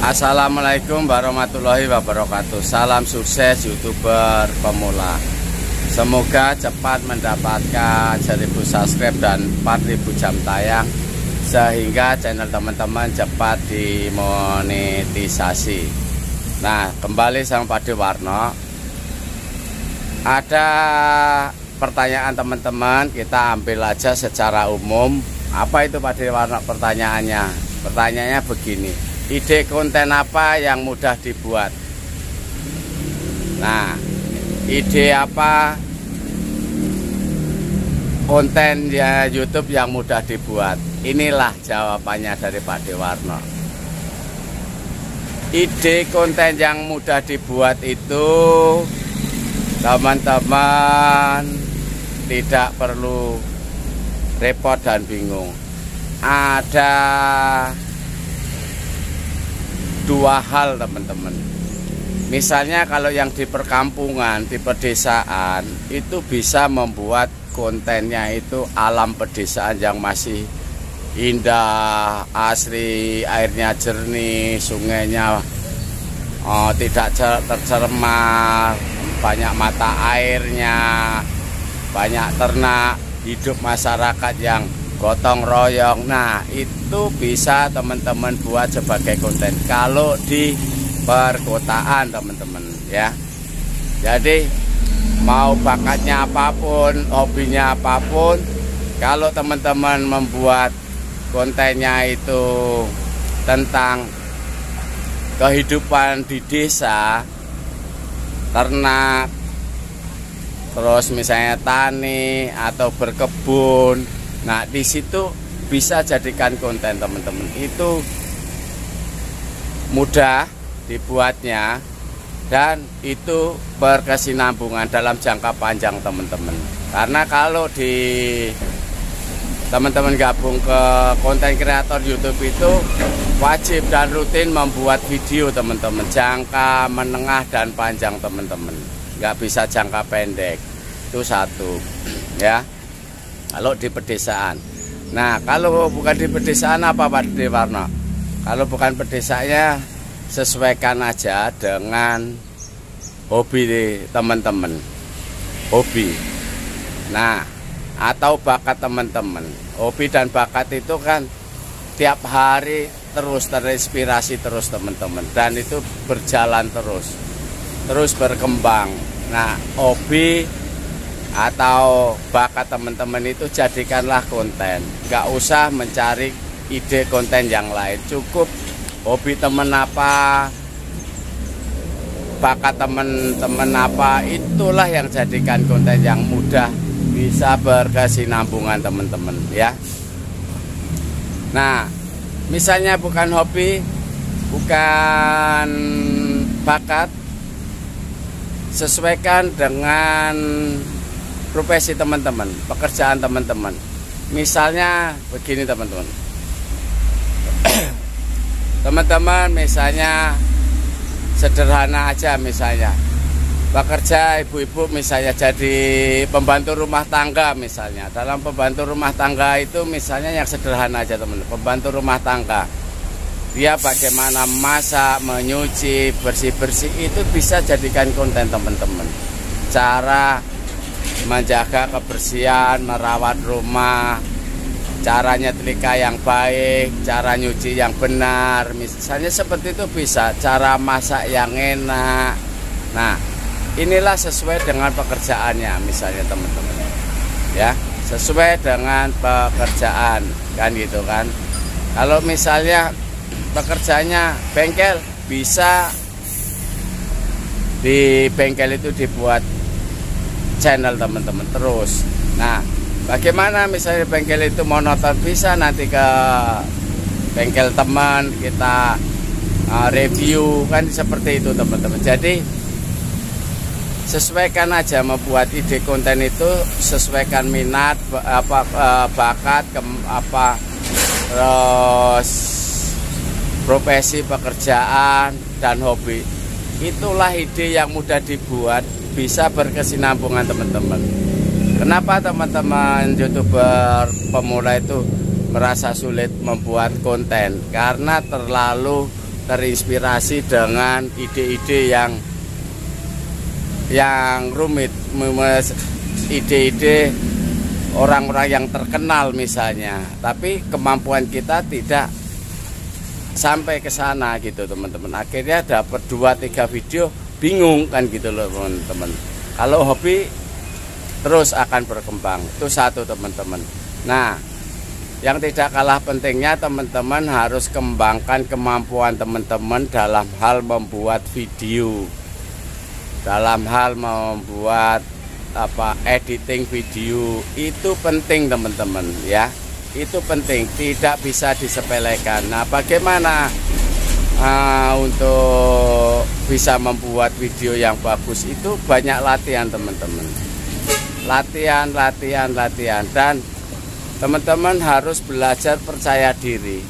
Assalamualaikum warahmatullahi wabarakatuh. Salam sukses YouTuber pemula. Semoga cepat mendapatkan 1000 subscribe dan 4000 jam tayang, sehingga channel teman-teman cepat dimonetisasi. Nah, kembali sama Pak Dewarno. Ada pertanyaan teman-teman, kita ambil aja secara umum. Apa itu Pak Dewarno pertanyaannya? Pertanyaannya begini, ide konten apa yang mudah dibuat? Nah, ide apa konten ya YouTube yang mudah dibuat? Inilah jawabannya dari Pak Dewarno. Ide konten yang mudah dibuat itu teman-teman tidak perlu repot dan bingung. Ada dua hal teman-teman. Misalnya kalau yang di perkampungan, di pedesaan, itu bisa membuat kontennya itu alam pedesaan yang masih indah, asri, airnya jernih, sungainya tidak tercemar, banyak mata airnya, banyak ternak, hidup masyarakat yang gotong royong. Nah, itu bisa teman-teman buat sebagai konten kalau di perkotaan teman-teman ya. Jadi mau bakatnya apapun, hobinya apapun, kalau teman-teman membuat kontennya itu tentang kehidupan di desa, ternak, terus misalnya tani atau berkebun, nah di situ bisa jadikan konten teman-teman. Itu mudah dibuatnya dan itu berkesinambungan dalam jangka panjang teman-teman. Karena kalau di teman-teman gabung ke konten kreator YouTube itu wajib dan rutin membuat video teman-teman, jangka menengah dan panjang teman-teman, nggak bisa jangka pendek. Itu satu ya, kalau di pedesaan. Nah, kalau bukan di pedesaan apa Pak Dewarno? Kalau bukan pedesanya, sesuaikan aja dengan hobi teman-teman, hobi. Nah, atau bakat teman-teman. Hobi dan bakat itu kan tiap hari terus terinspirasi terus teman-teman, dan itu berjalan terus berkembang. Nah, hobi atau bakat teman-teman itu jadikanlah konten, nggak usah mencari ide konten yang lain. Cukup hobi teman apa, bakat teman-teman apa, itulah yang jadikan konten yang mudah bisa berkesinambungan teman-teman ya. Nah, misalnya bukan hobi, bukan bakat, sesuaikan dengan profesi teman-teman, pekerjaan teman-teman. Misalnya begini teman-teman. Teman-teman misalnya sederhana aja, misalnya bekerja ibu-ibu misalnya jadi pembantu rumah tangga misalnya. Dalam pembantu rumah tangga itu misalnya yang sederhana aja teman-teman, pembantu rumah tangga. Dia bagaimana masak, menyuci, bersih-bersih, itu bisa jadikan konten teman-teman. Cara menjaga kebersihan, merawat rumah, cara nyetrika yang baik, cara nyuci yang benar, misalnya seperti itu bisa. Cara masak yang enak. Nah, inilah sesuai dengan pekerjaannya misalnya teman-teman ya, sesuai dengan pekerjaan kan gitu kan. Kalau misalnya pekerjaannya bengkel, bisa di bengkel itu dibuat channel teman-teman terus. Nah, bagaimana misalnya bengkel itu monoton, bisa nanti ke bengkel teman kita review kan, seperti itu teman-teman. Jadi sesuaikan aja membuat ide konten itu, sesuaikan minat, bakat, terus profesi, pekerjaan, dan hobi. Itulah ide yang mudah dibuat, bisa berkesinambungan teman-teman. Kenapa teman-teman YouTuber pemula itu merasa sulit membuat konten? Karena terlalu terinspirasi dengan ide-ide yang rumit, ide-ide orang-orang yang terkenal misalnya, tapi kemampuan kita tidak sampai ke sana gitu teman-teman. Akhirnya dapat 2-3 video bingung kan gitu loh teman-teman. Kalau hobi terus akan berkembang, itu satu teman-teman. Nah, yang tidak kalah pentingnya teman-teman harus kembangkan kemampuan teman-teman dalam hal membuat video, dalam hal membuat editing video. Itu penting teman-teman ya, itu penting, tidak bisa disepelekan. Nah, bagaimana untuk bisa membuat video yang bagus? Itu banyak latihan teman-teman, latihan, dan teman-teman harus belajar percaya diri.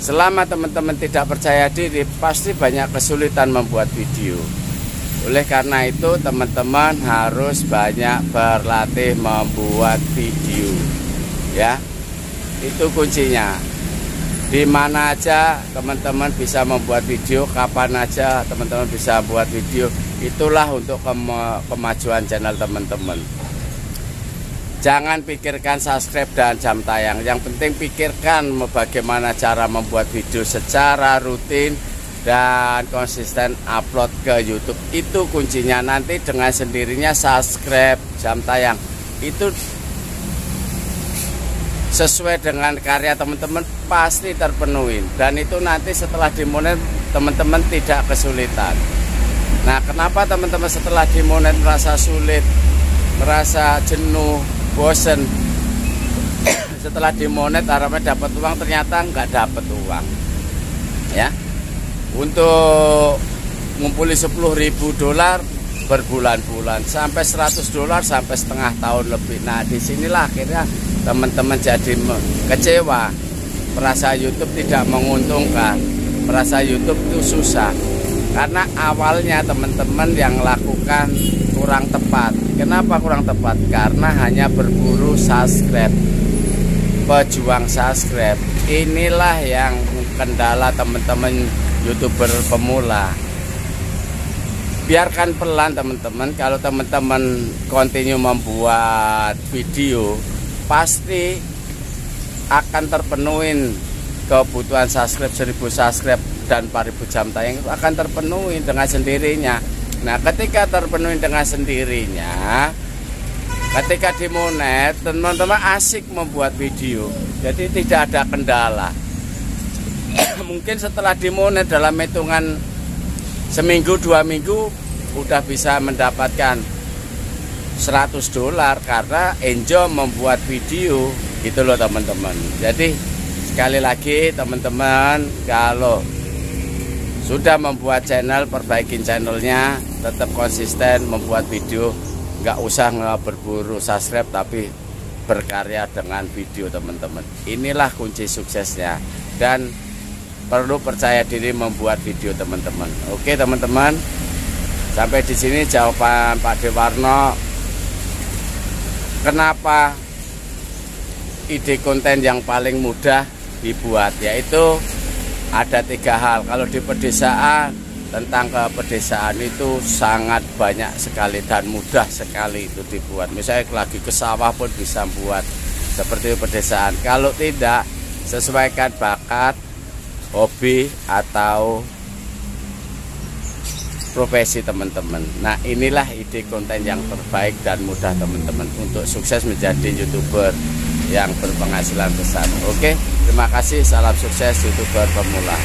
Selama teman-teman tidak percaya diri, pasti banyak kesulitan membuat video. Oleh karena itu teman-teman harus banyak berlatih membuat video ya. Itu kuncinya. Di mana aja teman-teman bisa membuat video, kapan aja teman-teman bisa buat video. Itulah untuk kemajuan channel teman-teman. Jangan pikirkan subscribe dan jam tayang. Yang penting pikirkan bagaimana cara membuat video secara rutin dan konsisten upload ke YouTube. Itu kuncinya. Nanti dengan sendirinya subscribe, jam tayang itu sesuai dengan karya teman-teman pasti terpenuhi. Dan itu nanti setelah dimonet teman-teman tidak kesulitan. Nah, kenapa teman-teman setelah dimonet merasa sulit, merasa jenuh, bosen? Setelah dimonet harapnya dapat uang, ternyata nggak dapat uang ya. Untuk ngumpuli $10.000 berbulan-bulan, sampai $100 sampai setengah tahun lebih. Nah, disinilah akhirnya teman-teman jadi kecewa, merasa YouTube tidak menguntungkan, merasa YouTube itu susah. Karena awalnya teman-teman yang lakukan kurang tepat. Kenapa kurang tepat? Karena hanya berburu subscribe, pejuang subscribe. Inilah yang kendala teman-teman YouTuber pemula. Biarkan pelan teman-teman. Kalau teman-teman continue membuat video, pasti akan terpenuhi kebutuhan subscribe. 1000 subscribe dan 4000 jam tayang itu akan terpenuhi dengan sendirinya. Nah, ketika terpenuhi dengan sendirinya, ketika dimonet, teman-teman asik membuat video, jadi tidak ada kendala. Mungkin setelah dimonet dalam hitungan seminggu 2 minggu udah bisa mendapatkan $100 karena enjoy membuat video gitu loh teman-teman. Jadi sekali lagi teman-teman, kalau sudah membuat channel, perbaikin channelnya, tetap konsisten membuat video, nggak usah berburu subscribe tapi berkarya dengan video teman-teman. Inilah kunci suksesnya, dan perlu percaya diri membuat video teman-teman. Oke teman-teman, sampai di sini jawaban Pak Dewarno kenapa ide konten yang paling mudah dibuat, yaitu ada 3 hal. Kalau di pedesaan, tentang kepedesaan itu sangat banyak sekali dan mudah sekali itu dibuat. Misalnya lagi ke sawah pun bisa buat seperti pedesaan. Kalau tidak, sesuaikan bakat, hobi atau profesi teman-teman. Nah, inilah ide konten yang terbaik dan mudah teman-teman untuk sukses menjadi YouTuber yang berpenghasilan besar. Oke, terima kasih, salam sukses YouTuber pemula.